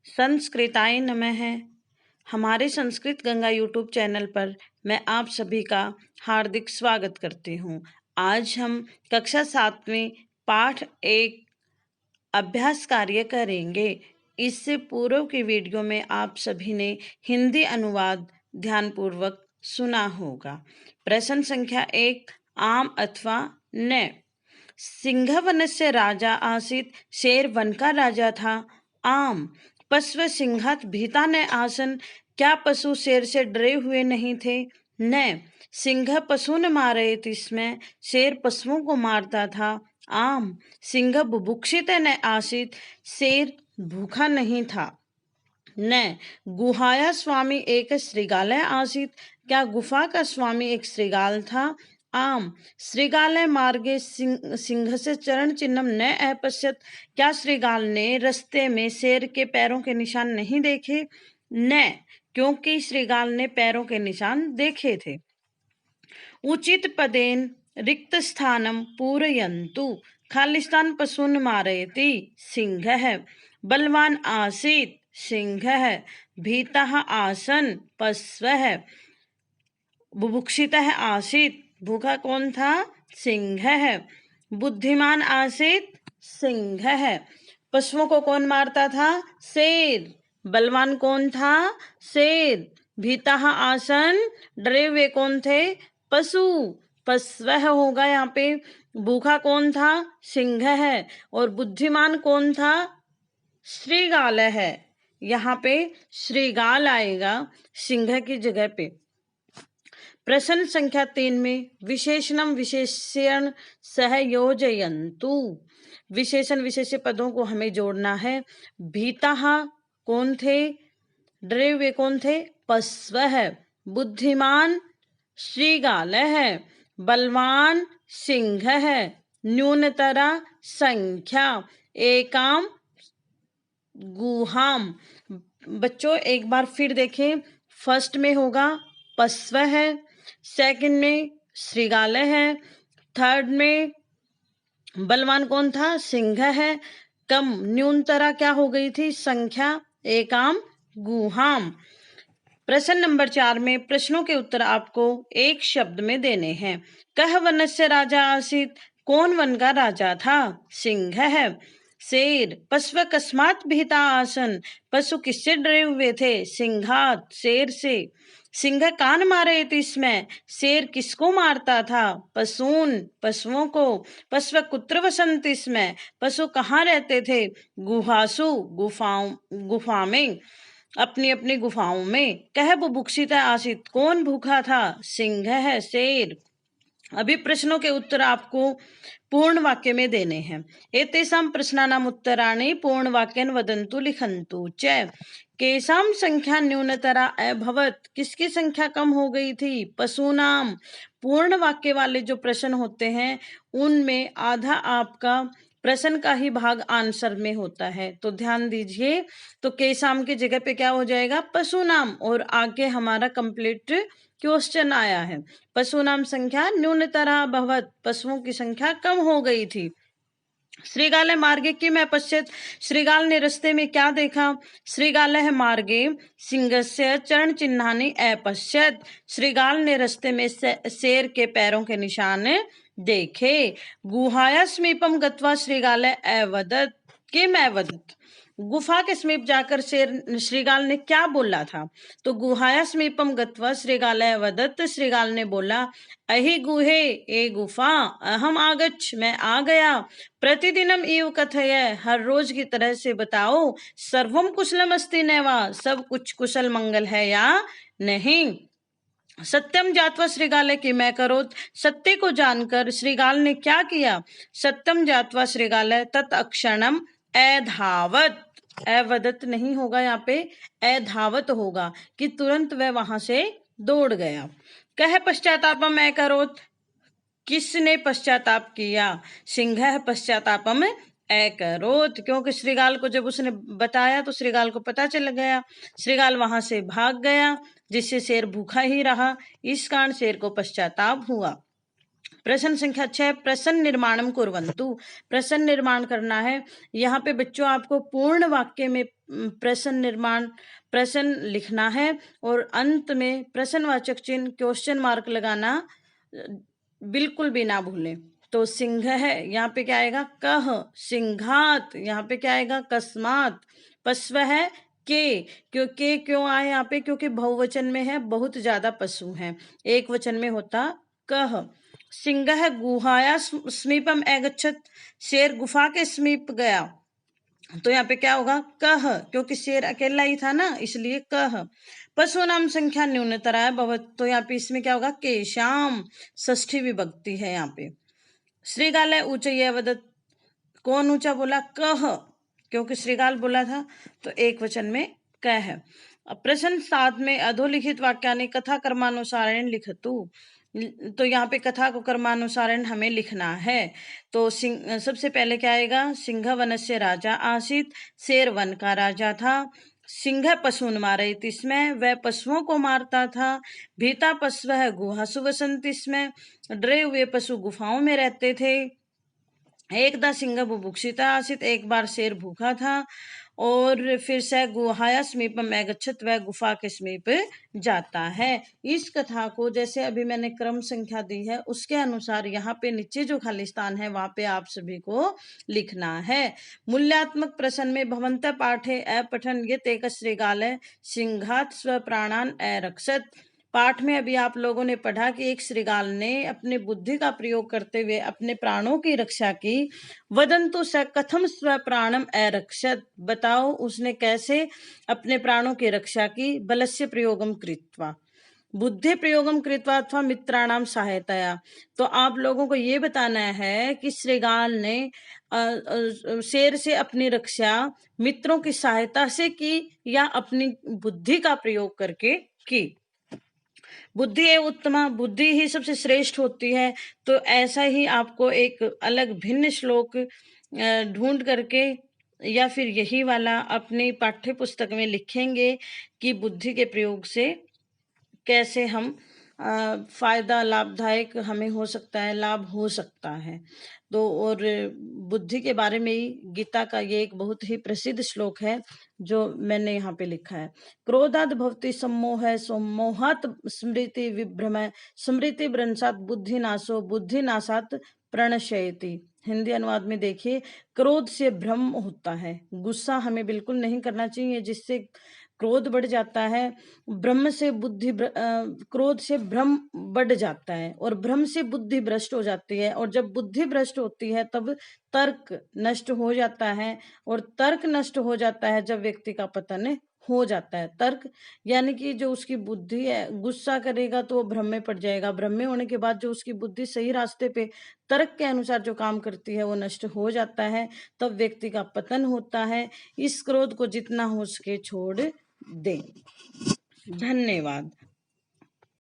संस्कृताय नमः। हमारे संस्कृत गंगा यूट्यूब चैनल पर मैं आप सभी का हार्दिक स्वागत करती हूँ। आज हम कक्षा 7वीं पाठ 1 अभ्यास कार्य करेंगे। इससे पूर्व की वीडियो में आप सभी ने हिंदी अनुवाद ध्यानपूर्वक सुना होगा। प्रश्न संख्या 1, आम अथवा न। सिंह वनस्य राजा आसीत्, शेर वन का राजा था। आम, पशु सिंहात भीता न आसन, क्या पशु शेर से डरे हुए नहीं थे। न, सिंह पशु न मारे इसमें, शेर पशुओं को मारता था। आम, सिंह बुभुक्षित न आसीत्, शेर भूखा नहीं था। न, गुहाया स्वामी एक श्रृगालय आसीत्, क्या गुफा का स्वामी एक श्रृगाल था। आम, श्रृगालय मार्गे सिंह से चरण चिन्हम न अपश्यत, क्या श्रृगाल ने रास्ते में शेर के पैरों के निशान नहीं देखे। न, क्योंकि श्रृगाल ने पैरों के निशान देखे थे। उचित पदेन रिक्त स्थानम पूरयन्तु, खाली स्थान पशून मारयति। सिंह है, बलवान आसीत्, सिंह है, भीतः आसन, पशु है, बुभुक्षितः आसीत्, भूखा कौन था, सिंह है, बुद्धिमान आसीत्, सिंह है, पशुओं को कौन मारता था, शेर, बलवान कौन था, शेर, भीतः आसन, डरे हुए कौन थे, पशु, पशु होगा यहाँ पे। भूखा कौन था, सिंह है, और बुद्धिमान कौन था, श्रृगाल है। यहाँ पे श्रृगाल आएगा सिंह की जगह पे। प्रश्न संख्या 3 में विशेषणम विशेष्यण सह योजयन्तु, विशेषण विशेष्य पदों को हमें जोड़ना है। भीतः कौन थे, डरे हुए कौन थे, पशु है, बुद्धिमान श्रृगाल है, बलवान सिंह है, न्यूनतरा संख्या एकाम गुहाम। बच्चों एक बार फिर देखें, फर्स्ट में होगा पशु है, सेकंड में श्रृगाल है, थर्ड में बलवान कौन था, सिंह है, कम न्यूनतरा क्या हो गई थी, संख्या एकाम गुहाम। प्रश्न नंबर 4 में प्रश्नों के उत्तर आपको एक शब्द में देने हैं। कह वनस्य राजा आसीत्, कौन वन का राजा था, सिंह है। शेर, पशु कस्मात् भीता आसन, पशु किससे डरे हुए थे, सिंहात, शेर से। सिंह कान मारे थे इसमें, शेर किसको मारता था, पशून, पशुओं को। पशु कुत्र वसंत इसमें, पशु कहाँ रहते थे, गुहासु, गुफा में, अपनी अपनी गुफाओं में। कह बुभुक्षित आसीत्, कौन भूखा था, सिंह है, शेर। अभी प्रश्नों के उत्तर आपको पूर्ण वाक्य में देने हैं। एतेषां प्रश्नानाम् उत्तराणि पूर्ण वाक्येन वदन्तु लिखन्तु च। केषां संख्या न्यूनतरा अभवत्, किसकी संख्या कम हो गई थी, पशूनाम। पूर्ण वाक्य वाले जो प्रश्न होते हैं उनमें आधा आपका प्रश्न का ही भाग आंसर में होता है, तो ध्यान दीजिए। तो केशाम की जगह पे क्या हो जाएगा, पशुनाम, और आगे हमारा कंप्लीट क्वेश्चन आया है। पशुनाम संख्या न्यूनतरा भवत, पशुओं की संख्या कम हो गई थी। श्रृगाल मार्गे किम अपश्यत, श्रृगाल ने रास्ते में क्या देखा, श्रृगाल मार्गे सिंहस्य चरण चिन्हानि अपश्यत, श्रृगाल ने रास्ते में शेर के पैरों के निशान देखे। गुहाया समीपम गत्वा श्रृगाल अवदत्, किम अवदत्, गुफा के समीप जाकर शेर श्रृगाल ने क्या बोला था, तो गुहाया समीपम गत्वा श्रृगाल अवदत्, श्रृगाल ने बोला, अहि गुहे, ए गुफा, अहम आगच्छ, मैं आ गया, प्रतिदिनम इव कथय, हर रोज की तरह से बताओ, सर्वम कुशलम अस्ति न वा, सब कुछ कुशल मंगल है या नहीं। सत्यम जात्वा श्रृगाल की मैं करोत, सत्य को जानकर श्रृगाल ने क्या किया, सत्यम जात्वा श्रृगाल तत् अक्षणम अधावत, अवदत नहीं होगा यहाँ पे, अधावत होगा कि तुरंत वह वहां से दौड़ गया। कह पश्चातापम अकरोत, किसने पश्चाताप किया, सिंह पश्चातापम अकरोत, क्योंकि श्रृगाल को जब उसने बताया तो श्रृगाल को पता चल गया, श्रृगाल वहां से भाग गया, जिससे शेर भूखा ही रहा, इस कारण शेर को पश्चाताप हुआ। प्रश्न संख्या 6, प्रश्न निर्माणम कुर्वन्तु। प्रश्न निर्माण करना है। यहाँ पे बच्चों आपको पूर्ण वाक्य में प्रश्न लिखना है और अंत में प्रश्नवाचक चिन्ह क्वेश्चन मार्क लगाना बिल्कुल भी ना भूलें। तो सिंह है, यहाँ पे क्या आएगा? कह। सिंघात, यहाँ पे क्या आएगा? कस्मात। पशु है के, क्यों आए यहाँ पे? क्योंकि बहुवचन में है, बहुत ज्यादा पशु हैं। एक वचन में होता कह। सिंह गुहाया समीपम अगच्छत, शेर गुफा के समीप गया। तो यहाँ पे क्या होगा? कह, क्योंकि शेर अकेला ही था ना, इसलिए कह। पशु नाम संख्या न्यूनतरा भवत, तो यहाँ पे इसमें क्या होगा? केशाम, षष्ठी विभक्ति है यहाँ पे। श्रीगाल ऊंचय वदत, कौन ऊंचा बोला? कह, क्योंकि श्रीगाल बोला था, तो एक वचन में कह है। अब प्रश्न 7 में अधोलिखित वाक्यानि कथा कर्मानुसारेण लिखतु। तो यहाँ पे कथा को कर्मानुसारेण हमें लिखना है। तो सबसे पहले क्या आएगा? सिंह वनस्य राजा आसीत, शेर वन का राजा था। सिंह पशुन मारयति स्म, वह पशुओं को मारता था। भीता पशु गुहासु वसन्ति स्म, डरे हुए पशु गुफाओं में रहते थे। एकदा सिंह बुभुक्षिता आसीत, एक बार शेर भूखा था। और फिर से गुहाया समीपम अगच्छत, वह गुफा के समीप जाता है। इस कथा को जैसे अभी मैंने क्रम संख्या दी है उसके अनुसार यहाँ पे नीचे जो खाली स्थान है वहां पे आप सभी को लिखना है। मूल्यात्मक प्रश्न में भवंत पाठे अपठन ये तेक श्रीगाल सिंघात स्व प्राणान अरक्षत। पाठ में अभी आप लोगों ने पढ़ा कि एक श्रीगाल ने अपने बुद्धि का प्रयोग करते हुए अपने प्राणों की रक्षा की। वदंतु स कथम स्व प्राणम अरक्षत, बताओ उसने कैसे अपने प्राणों की रक्षा की। बलस्य प्रयोगम कृत्वा, बुद्धि प्रयोगम कृत्वा अथवा मित्राणाम सहायतया। तो आप लोगों को ये बताना है कि श्रीगाल ने शेर से अपनी रक्षा मित्रों की सहायता से की या अपनी बुद्धि का प्रयोग करके की। बुद्धि है उत्तमा, बुद्धि ही सबसे श्रेष्ठ होती है। तो ऐसा ही आपको एक अलग भिन्न श्लोक ढूंढ करके या फिर यही वाला अपनी पाठ्य पुस्तक में लिखेंगे कि बुद्धि के प्रयोग से कैसे हम फायदा लाभदायक हमें हो सकता है, लाभ हो सकता है। तो और बुद्धि के बारे में ही गीता का ये एक बहुत ही प्रसिद्ध श्लोक है जो मैंने यहाँ पे लिखा है। क्रोधाद भवति सम्मोह, सम्मोहात स्मृति विभ्रम, स्मृति भ्रंशात बुद्धि नाशो, बुद्धि नाशात प्रणश्यति। हिंदी अनुवाद में देखिए, क्रोध से भ्रम होता है, गुस्सा हमें बिल्कुल नहीं करना चाहिए जिससे क्रोध बढ़ जाता है। क्रोध से भ्रम बढ़ जाता है और भ्रम से बुद्धि भ्रष्ट हो जाती है, और जब बुद्धि भ्रष्ट होती है तब तर्क नष्ट हो जाता है, और तर्क नष्ट हो जाता है जब व्यक्ति का पतन हो जाता है। तर्क यानी कि जो उसकी बुद्धि है, गुस्सा करेगा तो वो भ्रम में पड़ जाएगा। भ्रम में होने के बाद जो उसकी बुद्धि सही रास्ते पे तर्क के अनुसार जो काम करती है वो नष्ट हो जाता है, तब व्यक्ति का पतन होता है। इस क्रोध को जितना हो सके छोड़ दें। धन्यवाद।